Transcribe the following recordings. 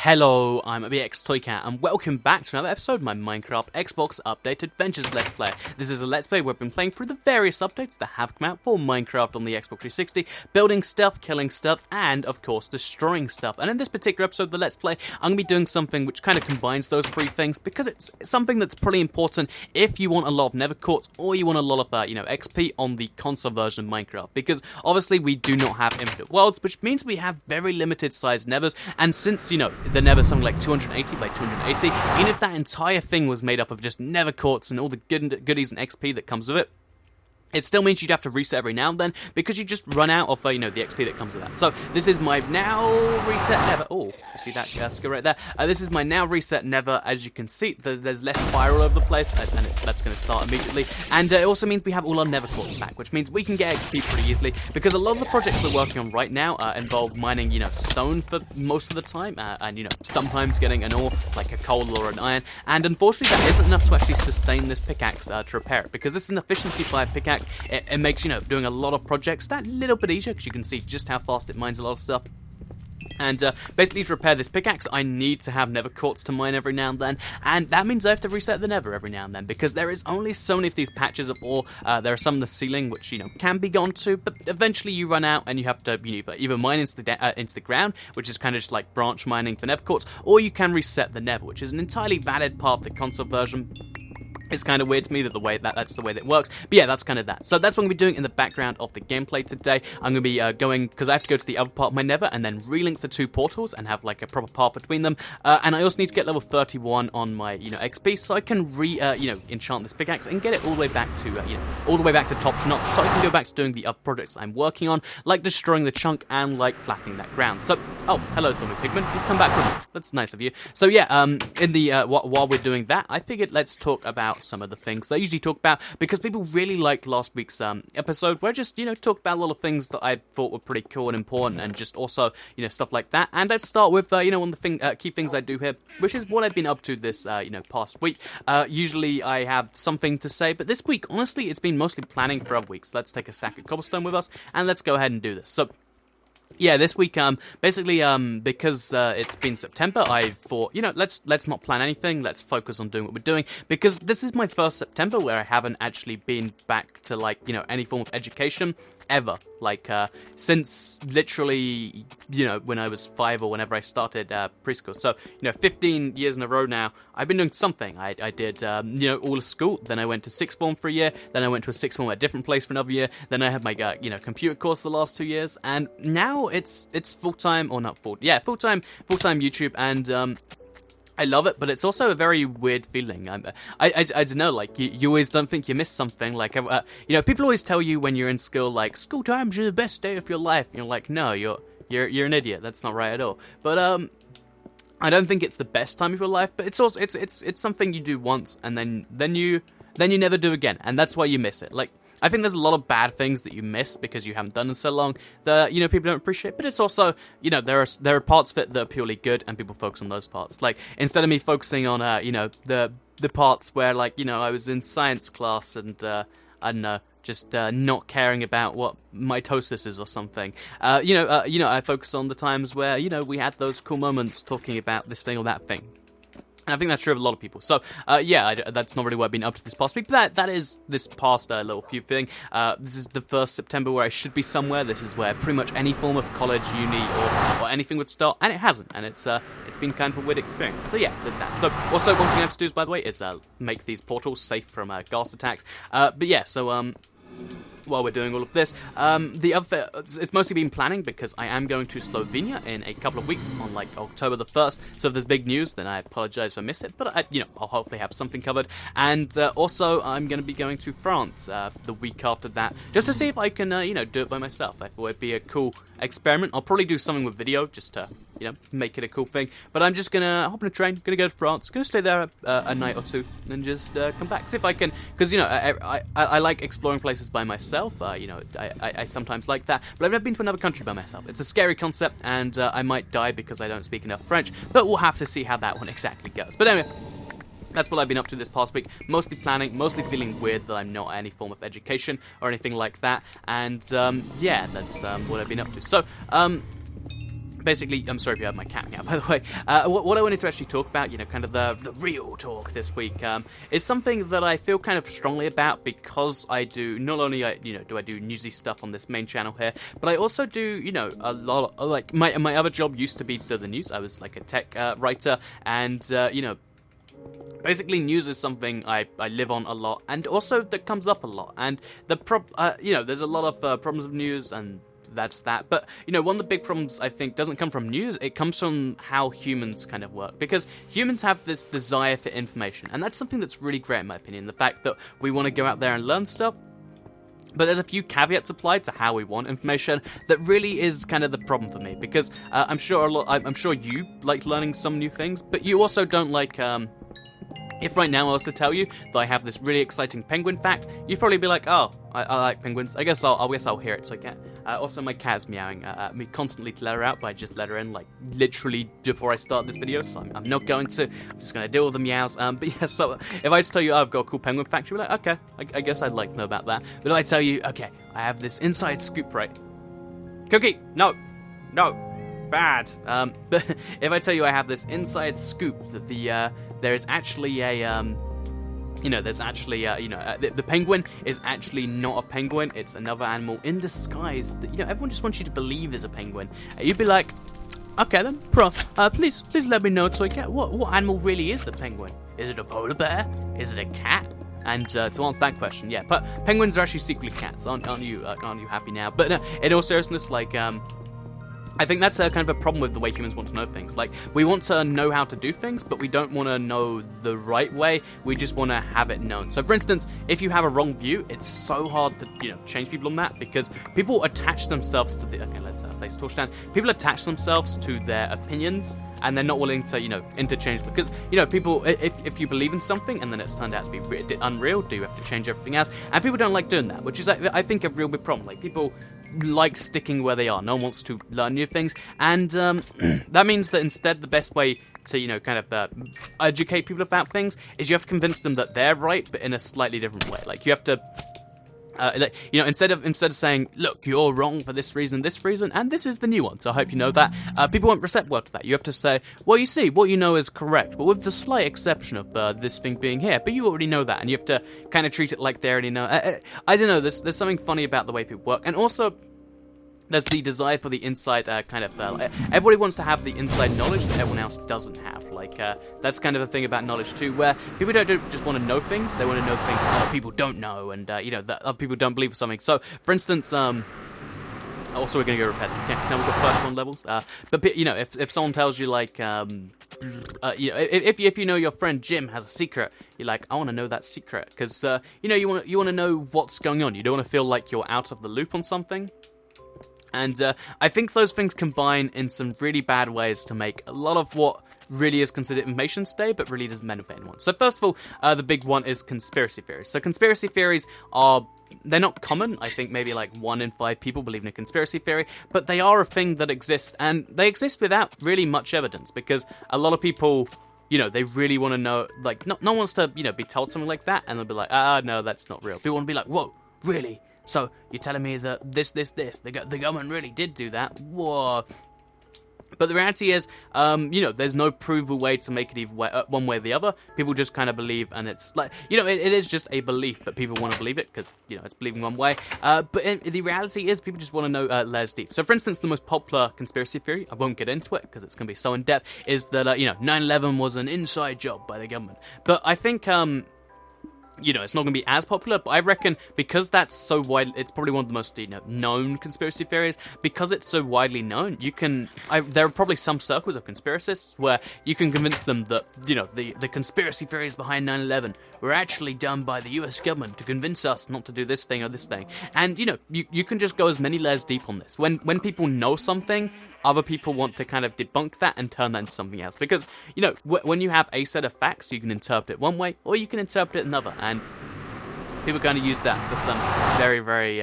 Hello, I'm EXP and welcome back to another episode of my Minecraft Xbox Update Adventures Let's Play. This is a Let's Play where I've been playing through the various updates that have come out for Minecraft on the Xbox 360, building stuff, killing stuff, and of course destroying stuff. And in this particular episode of the Let's Play, I'm going to be doing something which kind of combines those three things because it's something that's pretty important if you want a lot of Nether quartz or you want a lot of, XP on the console version of Minecraft. Because obviously we do not have infinite worlds, which means we have very limited sized Nethers, and since, the Nether is something like 280 by 280, even if that entire thing was made up of just Nether quartz and all the goodies and XP that comes with it, it still means you'd have to reset every now and then because you just run out of, the XP that comes with that. So this is my now reset Nether. Oh, you see that skill right there? This is my now reset Nether. As you can see, there's less fire all over the place, and that's going to start immediately. And it also means we have all our Nether quartz back, which means we can get XP pretty easily because a lot of the projects we're working on right now involve mining, stone for most of the time, and sometimes getting an ore like a coal or an iron. And unfortunately, that isn't enough to actually sustain this pickaxe to repair it because this is an efficiency 5 pickaxe. It makes, doing a lot of projects that little bit easier because you can see just how fast it mines a lot of stuff. And basically to repair this pickaxe, I need to have Nether quartz to mine every now and then, and that means I have to reset the Nether every now and then, because there is only so many of these patches of ore. There are some in the ceiling which, can be gone to, but eventually you run out and you have to either mine into the ground, which is kind of just like branch mining for Nether quartz, or you can reset the Nether, which is an entirely valid part of the console version. It's kind of weird to me that that's the way that it works, but yeah, that's kind of that. So that's what I'm going to be doing in the background of the gameplay today. I'm going to be going, because I have to go to the other part of my Nether and then relink the two portals and have like a proper path between them. And I also need to get level 31 on my, XP, so I can enchant this pickaxe and get it all the way back to, all the way back to top notch, so I can go back to doing the other projects I'm working on, like destroying the chunk and like flattening that ground. So, oh, hello, zombie pigman, you've come back with me. That's nice of you. So yeah, in the while we're doing that, I figured let's talk about some of the things that I usually talk about, because people really liked last week's episode where I just, talked about a lot of things that I thought were pretty cool and important, and just also, stuff like that. And I'd start with, one of the key things I do here, which is what I've been up to this, past week. Usually I have something to say, but this week, honestly, it's been mostly planning for other weeks. Let's take a stack of cobblestone with us, and let's go ahead and do this. So, yeah, this week, basically, because it's been September, I thought, let's not plan anything, let's focus on doing what we're doing, because this is my first September where I haven't actually been back to, any form of education, ever. Since literally, when I was 5 or whenever I started preschool. So, 15 years in a row now, I've been doing something. I did, all of school, then I went to sixth form for a year, then I went to a sixth form at a different place for another year, then I had my, computer course the last 2 years, and now it's full-time, or not full, yeah, full-time YouTube, and, I love it, but it's also a very weird feeling. I don't know, you always don't think you missed something. People always tell you when you're in school, school times are the best day of your life. And you're like, no, you're an idiot. That's not right at all. But I don't think it's the best time of your life. But it's also it's something you do once, and then you never do again, and that's why you miss it. I think there's a lot of bad things that you miss because you haven't done it so long that, people don't appreciate. But it's also, there are parts of it that are purely good, and people focus on those parts. Instead of me focusing on, the parts where, I was in science class and, I don't know, just not caring about what mitosis is or something. I focus on the times where, we had those cool moments talking about this thing or that thing. And I think that's true of a lot of people. So, that's not really what I've been up to this past week, but that is this past little few thing. This is the first September where I should be somewhere. This is where pretty much any form of college, uni, or anything would start, and it hasn't. And it's been kind of a weird experience. So yeah, there's that. So also one thing I have to do, by the way, is make these portals safe from ghast attacks. But yeah, so while we're doing all of this, it's mostly been planning because I am going to Slovenia in a couple of weeks on October the 1st. So if there's big news, then I apologize if I miss it, but I'll hopefully have something covered. And also I'm going to be going to France the week after that, just to see if I can do it by myself. I thought it'd be a cool experiment. I'll probably do something with video just to make it a cool thing. But I'm just gonna hop on a train, gonna go to France, gonna stay there a night or two, and just come back. See if I can, because I like exploring places by myself. I sometimes like that, but I've never been to another country by myself. It's a scary concept, and I might die because I don't speak enough French. But we'll have to see how that one exactly goes. But anyway, that's what I've been up to this past week. Mostly planning, mostly feeling weird that I'm not any form of education or anything like that. And yeah, that's what I've been up to. So basically, I'm sorry if you heard my cat meow, by the way. What I wanted to actually talk about, kind of the real talk this week, is something that I feel kind of strongly about because I do, not only, do I do newsy stuff on this main channel here, but I also do, a lot, like, my other job used to be to the news. I was, like, a tech writer, and, basically, news is something I live on a lot, and also that comes up a lot, and there's a lot of problems with news, and that's that. But, one of the big problems, I think, doesn't come from news, it comes from how humans kind of work. Because humans have this desire for information, and that's something that's really great in my opinion. The fact that we want to go out there and learn stuff, but there's a few caveats applied to how we want information that really is kind of the problem for me. Because I'm sure you like learning some new things, but you also don't like... If right now I was to tell you that I have this really exciting penguin fact, you'd probably be like, oh, I like penguins. I guess I'll hear it, so I can. Also, my cat's meowing at me constantly to let her out, but I just let her in, like, literally before I start this video, so I'm not going to. I'm just going to deal with the meows. But yeah, so if I just tell you, oh, I've got a cool penguin fact, you'll be like, okay, I guess I'd like to know about that. But if I tell you, okay, I have this inside scoop, right? Cookie, no, bad. But if I tell you I have this inside scoop that there is actually a the penguin is actually not a penguin, it's another animal in disguise that, everyone just wants you to believe is a penguin. You'd be like, okay then, please let me know so I get what animal really is the penguin. Is it a polar bear? Is it a cat? And to answer that question, yeah, but penguins are actually secretly cats. Aren't you happy now? But in all seriousness, like, I think that's kind of a problem with the way humans want to know things. Like, we want to know how to do things, but we don't want to know the right way. We just want to have it known. So, for instance, if you have a wrong view, it's so hard to, change people on that because people attach themselves to the... Okay, let's place torch down. People attach themselves to their opinions, and they're not willing to, interchange because, people, if you believe in something and then it's turned out to be unreal, do you have to change everything else? And people don't like doing that, which is, I think, a real big problem. Like, people like sticking where they are. No one wants to learn new things, and that means that instead the best way to, kind of educate people about things is you have to convince them that they're right, but in a slightly different way. Like, you have to... instead of saying, look, you're wrong for this reason, and this is the new one, so I hope you know that, people won't accept well to that. You have to say, well, you see, what you know is correct, but with the slight exception of this thing being here, but you already know that, and you have to kind of treat it like they already know. I don't know, there's something funny about the way people work, and also... there's the desire for the inside everybody wants to have the inside knowledge that everyone else doesn't have. Like, that's kind of the thing about knowledge too, where people don't just want to know things, they want to know things that other people don't know, and, that other people don't believe or something. So, for instance, also we're going to go repetitive, because now we've got first one levels, but, if someone tells you, like, if you know your friend Jim has a secret, you're like, I want to know that secret, because, you want to know what's going on. You don't want to feel like you're out of the loop on something. And I think those things combine in some really bad ways to make a lot of what really is considered information stay, but really doesn't benefit anyone. So first of all, the big one is conspiracy theories. So conspiracy theories they're not common. I think maybe like 1 in 5 people believe in a conspiracy theory, but they are a thing that exists, and they exist without really much evidence, because a lot of people... they really want to know, like, no one wants to, be told something like that, and they'll be like, no, that's not real. People want to be like, whoa, really? So, you're telling me that the government really did do that? Whoa. But the reality is, there's no provable way to make it either way, one way or the other. People just kind of believe, and it's like, it is just a belief, but people want to believe it, because, it's believing one way. But the reality is, people just want to know layers deep. So, for instance, the most popular conspiracy theory, I won't get into it, because it's going to be so in-depth, is that, 9/11 was an inside job by the government. But I think, it's not going to be as popular, but I reckon because that's so wide, it's probably one of the most, known conspiracy theories. Because it's so widely known, there are probably some circles of conspiracists where you can convince them that, the conspiracy theories behind 9/11 were actually done by the US government to convince us not to do this thing or this thing. And, you can just go as many layers deep on this. When people know something, other people want to kind of debunk that and turn that into something else. Because, when you have a set of facts, you can interpret it one way, or you can interpret it another. And people kind of use that for some very, very,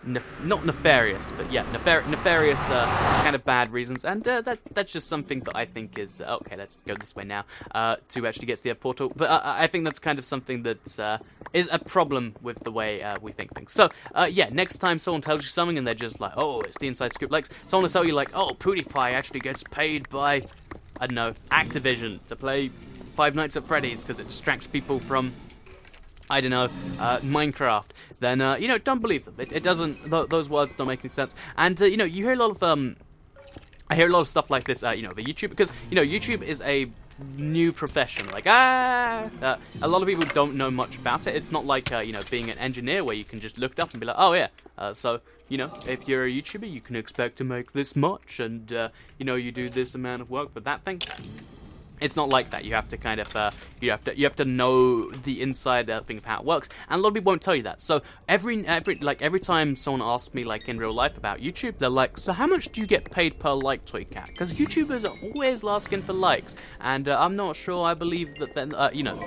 not nefarious, but yeah, nefarious kind of bad reasons, and that's just something that I think is okay. Let's go this way now to actually get to the portal. But I think that's kind of something that is a problem with the way we think things. So yeah, next time someone tells you something and they're just like, oh, it's the inside scoop, like someone will tell you like, oh, PewDiePie actually gets paid by, I don't know, Activision to play Five Nights at Freddy's because it distracts people from, I don't know, Minecraft, then, you know, don't believe them. It doesn't, those words don't make any sense. And, you know, you hear a lot of, I hear a lot of stuff like this, you know, over YouTube, because, you know, YouTube is a new profession. Like, a lot of people don't know much about it. It's not like, you know, being an engineer where you can just look it up and be like, oh, yeah, so, you know, if you're a YouTuber, you can expect to make this much, and, you know, you do this amount of work for that thing. It's not like that. You have to kind of, you have to know the inside thing of how it works, and a lot of people won't tell you that. So every time someone asks me like in real life about YouTube, they're like, "So how much do you get paid per like, ToyCat?" Because YouTubers are always asking for likes, and I'm not sure I believe that. You know,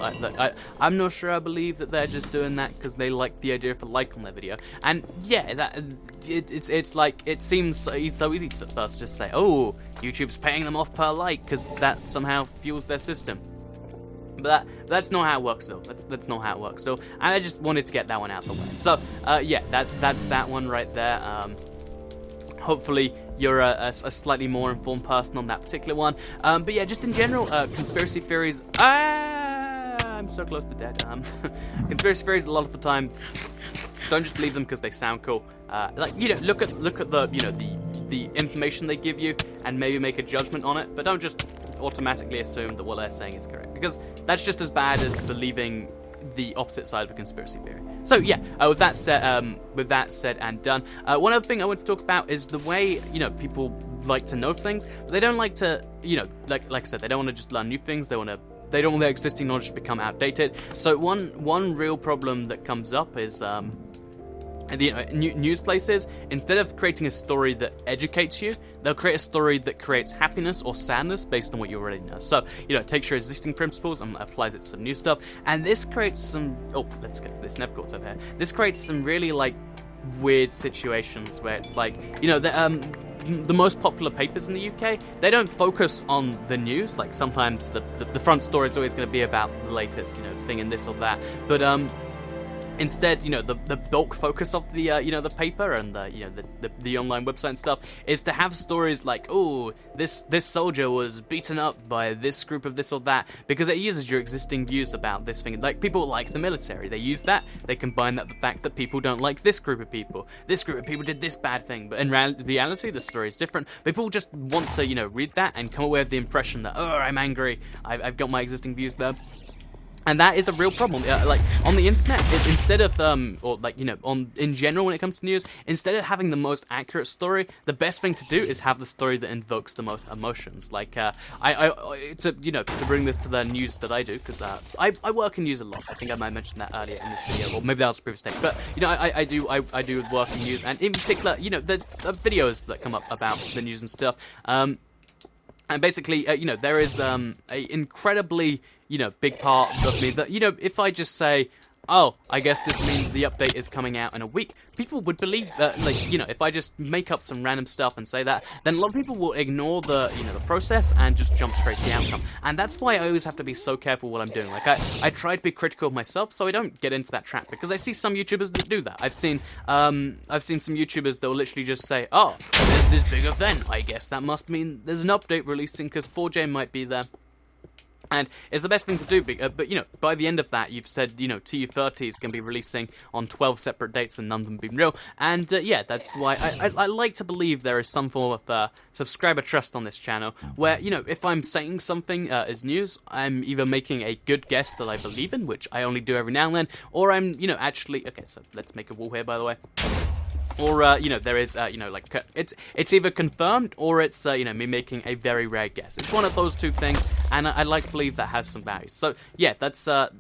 I'm not sure I believe that they're just doing that because they like the idea of a like on their video. And yeah, that it's like it seems so easy to at first just say, "Oh, YouTube's paying them off per like," because that somehow fuels their system. But that's not how it works, though. That's not how it works, though. And I just wanted to get that one out of the way. So, yeah, that's that one right there. Hopefully, you're a slightly more informed person on that particular one. But yeah, just in general, conspiracy theories. I'm so close to dead. Conspiracy theories, a lot of the time, don't just believe them because they sound cool. Like, you know, look at the, you know, the information they give you and maybe make a judgment on it, but don't just automatically assume that what they're saying is correct, because that's just as bad as believing the opposite side of a conspiracy theory. So yeah, with that said and done, one other thing I want to talk about is the way, you know, people like to know things, but they don't like to, you know, like I said, they don't want to just learn new things. They don't want their existing knowledge to become outdated. So one real problem that comes up is the news places, instead of creating a story that educates you, they'll create a story that creates happiness or sadness based on what you already know. So, you know, it takes your existing principles and applies it to some new stuff, and this creates some, oh, let's get to this Nevcort's over here. This creates some really, like, weird situations where it's like, you know, the most popular papers in the UK, they don't focus on the news. Like, sometimes the front story is always going to be about the latest, you know, thing in this or that, but, instead, you know, the bulk focus of the, you know, the paper and the, you know, the online website and stuff is to have stories like, oh, this soldier was beaten up by this group of this or that, because it uses your existing views about this thing. Like, people like the military, they use that, they combine that with the fact that people don't like this group of people. This group of people did this bad thing, but in reality, the story is different. People just want to, you know, read that and come away with the impression that, oh, I'm angry, I've got my existing views there. And that is a real problem. Like, on the internet, instead of, or like, you know, in general when it comes to news, instead of having the most accurate story, the best thing to do is have the story that invokes the most emotions. Like, to bring this to the news that I do, because I work in news a lot. I think I might mention that earlier in this video, or maybe that was a previous take. But, you know, I do work in news, and in particular, you know, there's videos that come up about the news and stuff. And basically, you know, there is a incredibly, you know, big part of me that, you know, if I just say, oh, I guess this means the update is coming out in a week, people would believe that. Like, you know, if I just make up some random stuff and say that, then a lot of people will ignore the, you know, the process and just jump straight to the outcome. And that's why I always have to be so careful what I'm doing. Like, I try to be critical of myself so I don't get into that trap, because I see some YouTubers that do that. I've seen some YouTubers that will literally just say, oh, there's this big event, I guess that must mean there's an update releasing because 4J might be there. And it's the best thing to do, but, you know, by the end of that, you've said, you know, TU30 is going to be releasing on 12 separate dates and none of them being real. And, yeah, that's why I like to believe there is some form of subscriber trust on this channel, where, you know, if I'm saying something is news, I'm either making a good guess that I believe in, which I only do every now and then, or I'm, you know, actually, okay, so let's make a wall here, by the way. Or, you know, there is, you know, like, it's either confirmed or it's, you know, me making a very rare guess. It's one of those two things, and I like to believe that has some value. So, yeah, that's what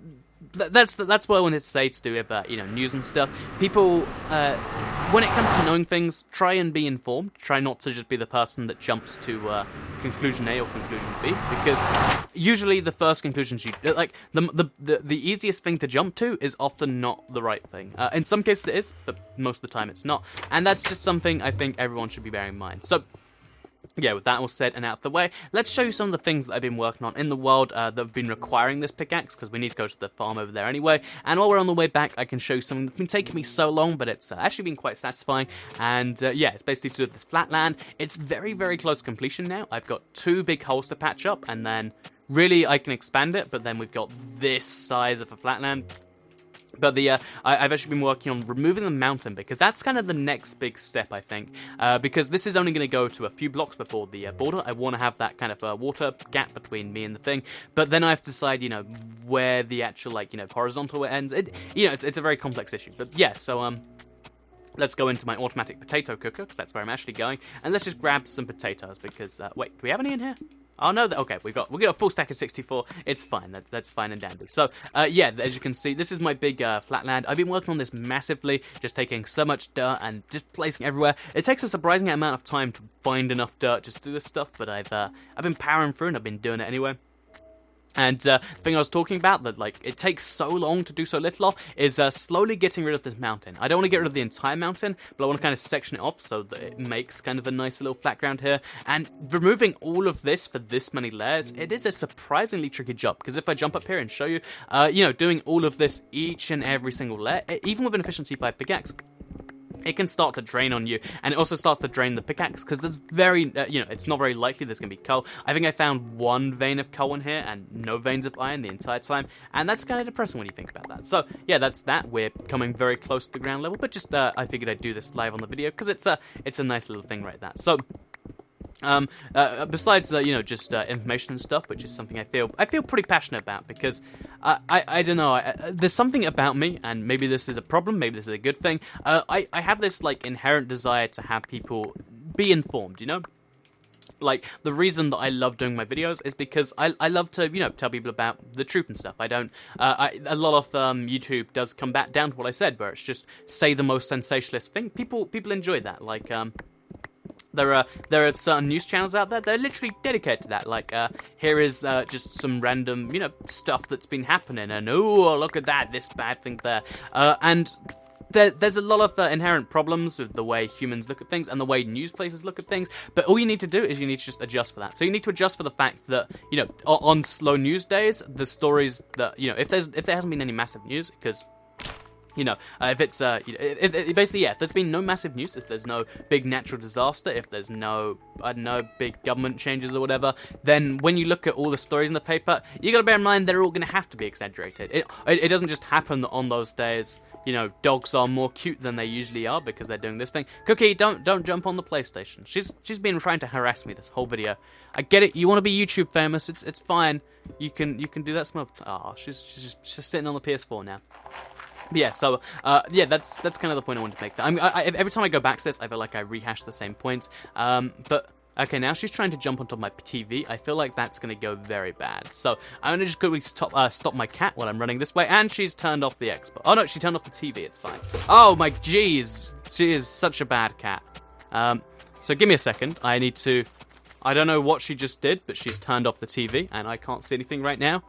I wanted to say to do with, you know, news and stuff. People, when it comes to knowing things, try and be informed. Try not to just be the person that jumps to conclusion A or conclusion B, because usually the first conclusions you like, the easiest thing to jump to is often not the right thing. In some cases it is, but most of the time it's not, and that's just something I think everyone should be bearing in mind. So yeah, with that all said and out of the way, let's show you some of the things that I've been working on in the world that have been requiring this pickaxe, because we need to go to the farm over there anyway. And while we're on the way back, I can show you something that's been taking me so long, but it's actually been quite satisfying. And yeah, it's basically to do with this flat land. It's very, very close to completion now. I've got 2 big holes to patch up, and then really I can expand it, but then we've got this size of a flat land. But I've actually been working on removing the mountain, because that's kind of the next big step, I think. Because this is only going to go to a few blocks before the border. I want to have that kind of water gap between me and the thing. But then I have to decide, you know, where the actual, like, you know, horizontal ends. It's a very complex issue. But yeah, so let's go into my automatic potato cooker, because that's where I'm actually going. And let's just grab some potatoes, because wait, do we have any in here? Oh no, okay, we got a full stack of 64. It's fine, that's fine and dandy. So, yeah, as you can see, this is my big flatland. I've been working on this massively, just taking so much dirt and just placing everywhere. It takes a surprising amount of time to find enough dirt just to do this stuff, but I've been powering through and I've been doing it anyway. And the thing I was talking about, that like it takes so long to do so little of, is slowly getting rid of this mountain. I don't want to get rid of the entire mountain, but I want to kind of section it off so that it makes kind of a nice little flat ground here. And removing all of this for this many layers, it is a surprisingly tricky job, because if I jump up here and show you, you know, doing all of this each and every single layer, even with an efficiency 5 pickaxe, it can start to drain on you, and it also starts to drain the pickaxe, because there's very, you know, it's not very likely there's going to be coal. I think I found 1 vein of coal in here, and no veins of iron the entire time, and that's kind of depressing when you think about that. So, yeah, that's that. We're coming very close to the ground level, but just, I figured I'd do this live on the video, because it's a nice little thing right there. So, besides you know, just information and stuff, which is something I feel pretty passionate about, because I don't know, there's something about me, and maybe this is a problem, maybe this is a good thing. I have this like inherent desire to have people be informed, you know. Like, the reason that I love doing my videos is because I love to, you know, tell people about the truth and stuff. I don't, a lot of YouTube does come back down to what I said, where it's just say the most sensationalist thing. People enjoy that, like, there are certain news channels out there that are literally dedicated to that. Like, here is just some random, you know, stuff that's been happening, and oh, look at that, this bad thing there. And there's a lot of inherent problems with the way humans look at things and the way news places look at things. But all you need to do is you need to just adjust for that. So you need to adjust for the fact that, you know, on slow news days, the stories that, you know, if there hasn't been any massive news, because, you know, if it's, basically, yeah, if there's been no massive news, if there's no big natural disaster, if there's no, I don't know, big government changes or whatever, then when you look at all the stories in the paper, you gotta bear in mind they're all gonna have to be exaggerated. It doesn't just happen that on those days, you know, dogs are more cute than they usually are because they're doing this thing. Cookie, don't jump on the PlayStation. She's been trying to harass me this whole video. I get it, you want to be YouTube famous, it's fine. You can do that smooth. Oh, she's sitting on the PS4 now. Yeah, so, yeah, that's kind of the point I wanted to make. Every time I go back to this, I feel like I rehash the same points. But, okay, now she's trying to jump onto my TV. I feel like that's going to go very bad. So, I'm going to just quickly stop my cat while I'm running this way, and she's turned off the Xbox. Oh, no, she turned off the TV, it's fine. Oh, my jeez, she is such a bad cat. So give me a second, I don't know what she just did, but she's turned off the TV, and I can't see anything right now.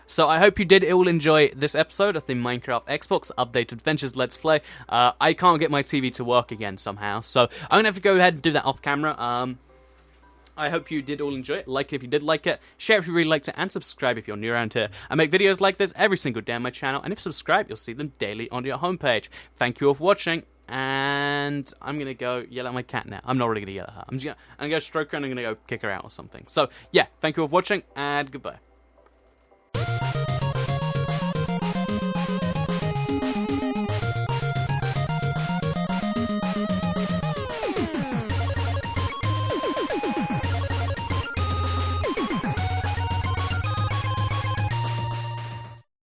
So I hope you did all enjoy this episode of the Minecraft Xbox Updated Ventures Let's Play. I can't get my TV to work again somehow, so I'm gonna have to go ahead and do that off camera. I hope you did all enjoy it. Like it if you did like it, share if you really liked it, and subscribe if you're new around here. I make videos like this every single day on my channel, and if you subscribe, you'll see them daily on your homepage. Thank you all for watching, and I'm gonna go yell at my cat now. I'm not really gonna yell at her. I'm gonna go stroke her and I'm gonna go kick her out or something. So yeah, thank you all for watching, and goodbye.